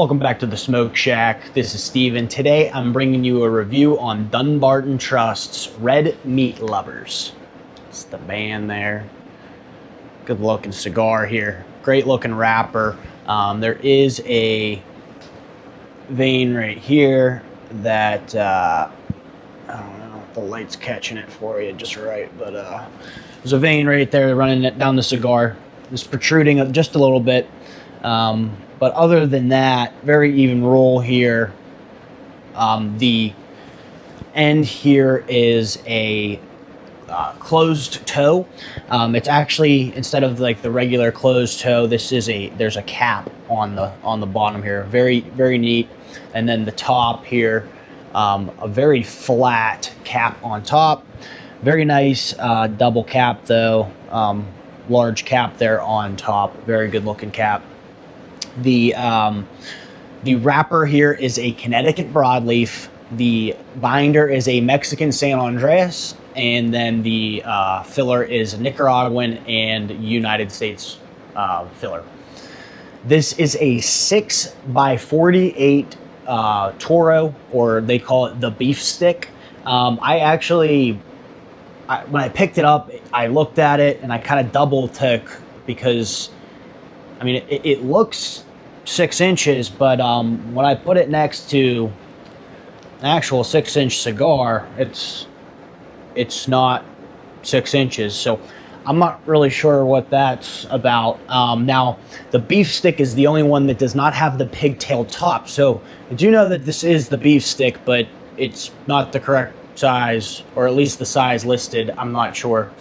Welcome back to the Smoke Shack. This is Steven. Today I'm bringing you a review on Dunbarton Trust's Red Meat Lovers. It's the band there. Good looking cigar here. Great looking wrapper. There is a vein right here that I don't know if the light's catching it for you just right, but there's a vein right there running it down the cigar. It's protruding just a little bit. But other than that, very even roll here. The end here is a closed toe. It's actually, instead of like the regular closed toe, there's a cap on the bottom here. Very, very neat. And then the top here, a very flat cap on top. Very nice double cap though. Large cap there on top. Very good looking cap. The wrapper here is a Connecticut broadleaf. The binder is a Mexican San Andreas, and then the filler is a Nicaraguan and United States filler. This is a 6x48 Toro, or they call it the beef stick. When I picked it up, I looked at it and I kind of double took because, I mean, it looks 6 inches, but when I put it next to an actual 6-inch cigar, it's not 6 inches. So I'm not really sure what that's about. Now, the beef stick is the only one that does not have the pigtail top. So I do know that this is the beef stick, but it's not the correct size, or at least the size listed. I'm not sure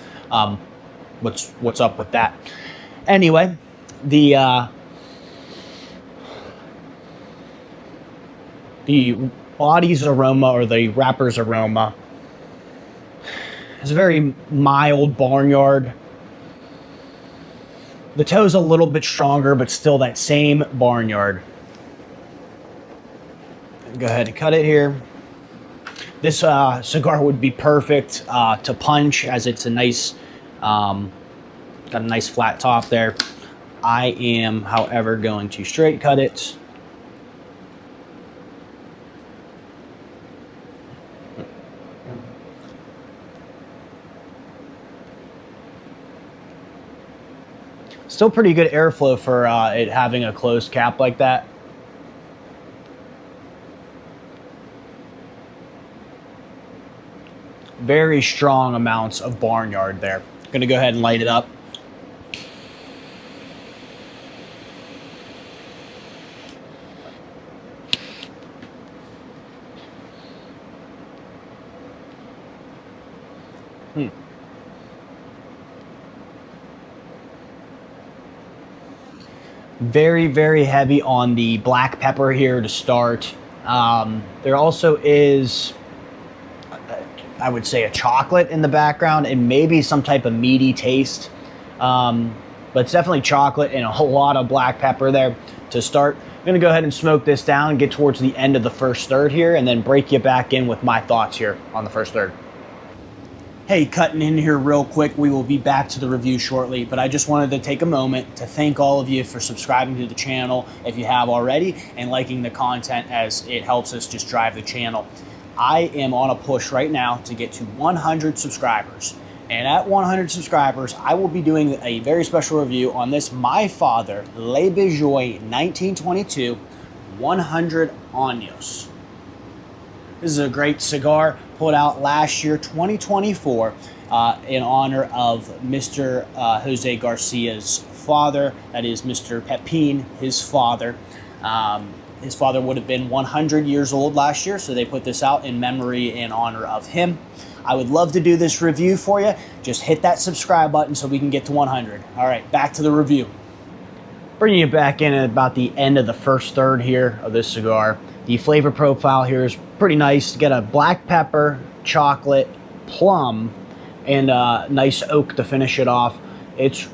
what's up with that. Anyway, the body's aroma, or the wrapper's aroma, is a very mild barnyard. The toe's a little bit stronger, but still that same barnyard. Go ahead and cut it here. This cigar would be perfect to punch, as it's a nice, got a nice flat top there. I am, however, going to straight cut it. Still pretty good airflow for it having a closed cap like that. Very strong amounts of barnyard there. I'm gonna go ahead and light it up. Very, very heavy on the black pepper here to start. There also is, I would say, a chocolate in the background and maybe some type of meaty taste. But it's definitely chocolate and a whole lot of black pepper there to start. I'm gonna go ahead and smoke this down, get towards the end of the first third here, and then break you back in with my thoughts here on the first third. Hey, cutting in here real quick. We will be back to the review shortly, but I just wanted to take a moment to thank all of you for subscribing to the channel if you have already, and liking the content, as it helps us just drive the channel. I am on a push right now to get to 100 subscribers. And at 100 subscribers, I will be doing a very special review on this My Father Le Bejoy 1922 100 Años. This is a great cigar put out last year, 2024, in honor of Mr. Jose Garcia's father. That is Mr. Pepin, his father. His father would have been 100 years old last year, so they put this out in memory and honor of him. I would love to do this review for you. Just hit that subscribe button so we can get to 100. All right, back to the review. Bringing you back in at about the end of the first third here of this cigar. The flavor profile here is pretty nice. You get a black pepper, chocolate, plum, and a nice oak to finish it off. It's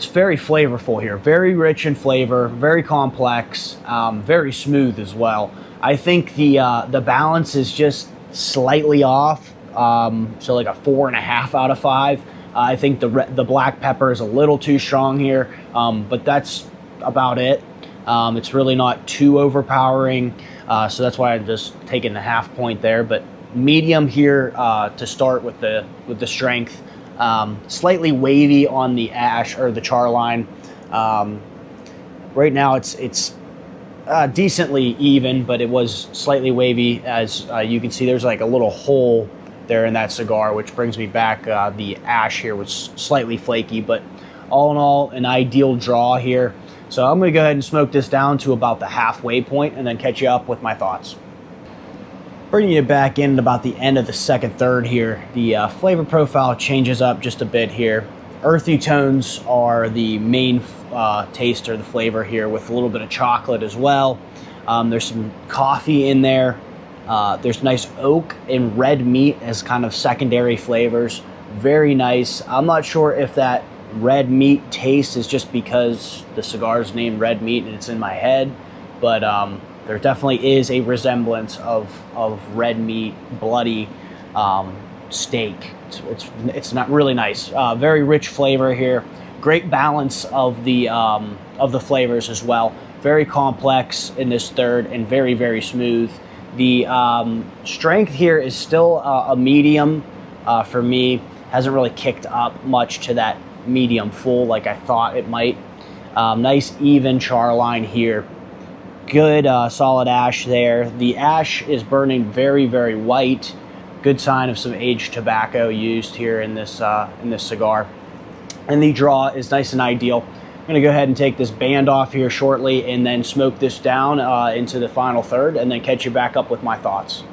very flavorful here. Very rich in flavor, very complex, very smooth as well. I think the balance is just slightly off, so like a 4.5 out of 5. I think the black pepper is a little too strong here, but that's about it. It's really not too overpowering, so that's why I'm just taking the half point there. But medium here to start with the strength. Slightly wavy on the ash or the char line. Right now it's decently even, but it was slightly wavy. As you can see, there's like a little hole there in that cigar, which brings me back. The ash here was slightly flaky, but all in all, an ideal draw here. So I'm going to go ahead and smoke this down to about the halfway point and then catch you up with my thoughts. Bringing you back in at about the end of the second third here, the flavor profile changes up just a bit here. Earthy tones are the main taste or the flavor here, with a little bit of chocolate as well. There's some coffee in there. There's nice oak and red meat as kind of secondary flavors. Very nice. I'm not sure if that red meat taste is just because the cigar's named red meat and it's in my head, but there definitely is a resemblance of red meat, bloody steak. It's not really nice. Very rich flavor here. Great balance of the flavors as well. Very complex in this third and very, very smooth. The strength here is still a medium for me. Hasn't really kicked up much to that medium full like I thought it might. Nice even char line here. Good solid ash there. The ash is burning very, very white. Good sign of some aged tobacco used here in this cigar. And the draw is nice and ideal. I'm going to go ahead and take this band off here shortly and then smoke this down into the final third and then catch you back up with my thoughts.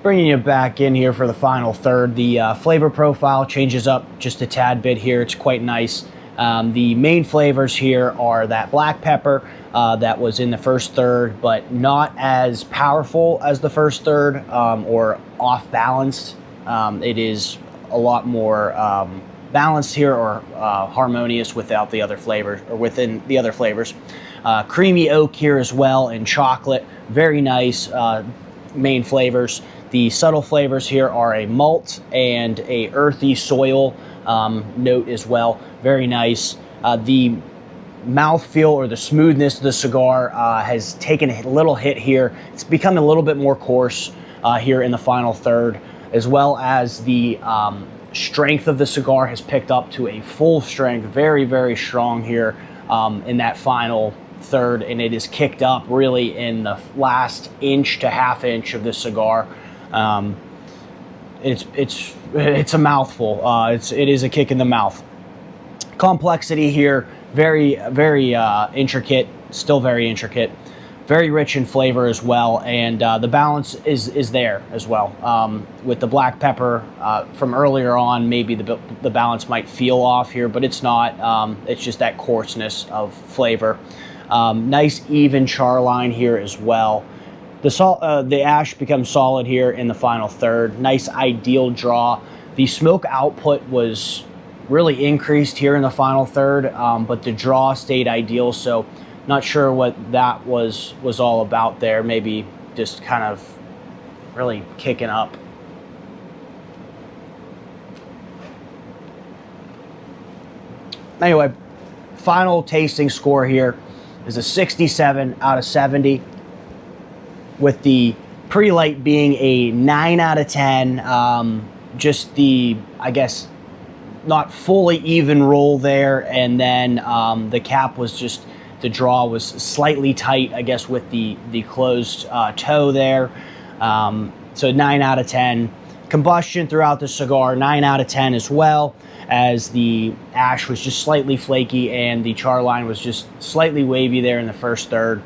Bringing you back in here for the final third, the flavor profile changes up just a tad bit here. It's quite nice. The main flavors here are that black pepper that was in the first third, but not as powerful as the first third or off balanced. It is a lot more balanced here or harmonious without the other flavors or within the other flavors. Creamy oak here as well and chocolate. Very nice main flavors. The subtle flavors here are a malt and a earthy soil note as well. Very nice. The mouthfeel or the smoothness of the cigar has taken a little hit here. It's become a little bit more coarse here in the final third, as well as the strength of the cigar has picked up to a full strength. Very, very strong here in that final third, and it is kicked up really in the last inch to half inch of the cigar. It's a mouthful. It is a kick in the mouth. Complexity here, very, very intricate, still very intricate, very rich in flavor as well, and the balance is there as well. With the black pepper from earlier on, maybe the balance might feel off here, but it's not. It's just that coarseness of flavor. Nice even char line here as well. The ash becomes solid here in the final third. Nice ideal draw. The smoke output was really increased here in the final third, but the draw stayed ideal, so not sure what that was all about there. Maybe just kind of really kicking up. Anyway, final tasting score here is a 67 out of 70, with the pre-light being a 9 out of 10. Just the, I guess, not fully even roll there, and then the cap was just, the draw was slightly tight, I guess, with the closed toe there. So 9 out of 10. Combustion throughout the cigar, 9 out of 10 as well, as the ash was just slightly flaky and the char line was just slightly wavy there in the first third.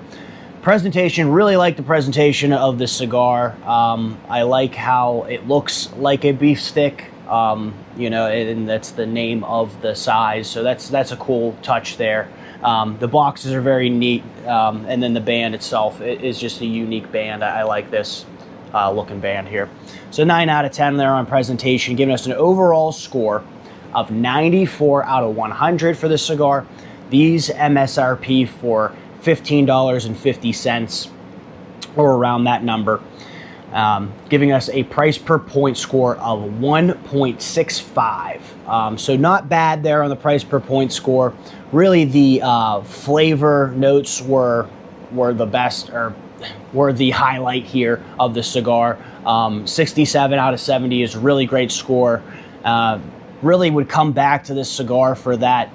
Presentation, really like the presentation of the cigar. I like how it looks like a beef stick, you know, and that's the name of the size, so that's a cool touch there. The boxes are very neat, and then the band itself is just a unique band. I like this looking band here. So 9 out of 10 there on presentation, giving us an overall score of 94 out of 100 for this cigar. These MSRP for $15.50 or around that number. giving us a price per point score of 1.65. So not bad there on the price per point score. Really, the flavor notes were the best, or were the highlight here of the cigar. 67 out of 70 is a really great score. Really would come back to this cigar for that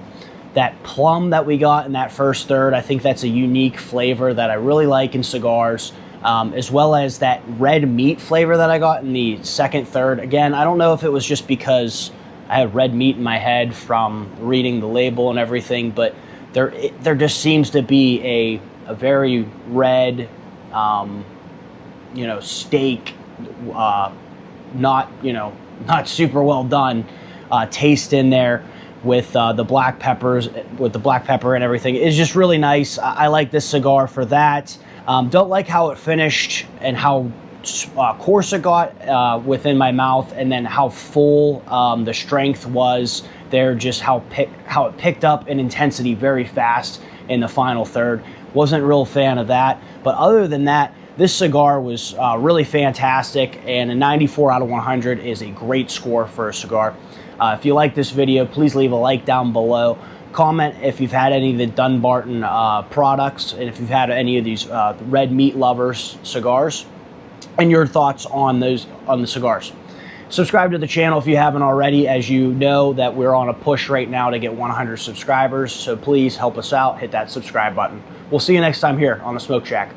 plum that we got in that first third. I think that's a unique flavor that I really like in cigars, as well as that red meat flavor that I got in the second third. Again, I don't know if it was just because I had red meat in my head from reading the label and everything, but there just seems to be a very red, steak, not super well done taste in there with the black peppers, with the black pepper and everything. It's just really nice. I like this cigar for that. Don't like how it finished and how coarse it got within my mouth, and then how full the strength was there, just how it picked up in intensity very fast in the final third. Wasn't a real fan of that, but other than that, this cigar was really fantastic, and a 94 out of 100 is a great score for a cigar. If you like this video, please leave a like down below. Comment if you've had any of the Dunbarton products, and if you've had any of these red meat lovers cigars, and your thoughts on the cigars. Subscribe to the channel if you haven't already, as you know that we're on a push right now to get 100 subscribers, so please help us out, hit that subscribe button. We'll see you next time here on the Smoke Shack.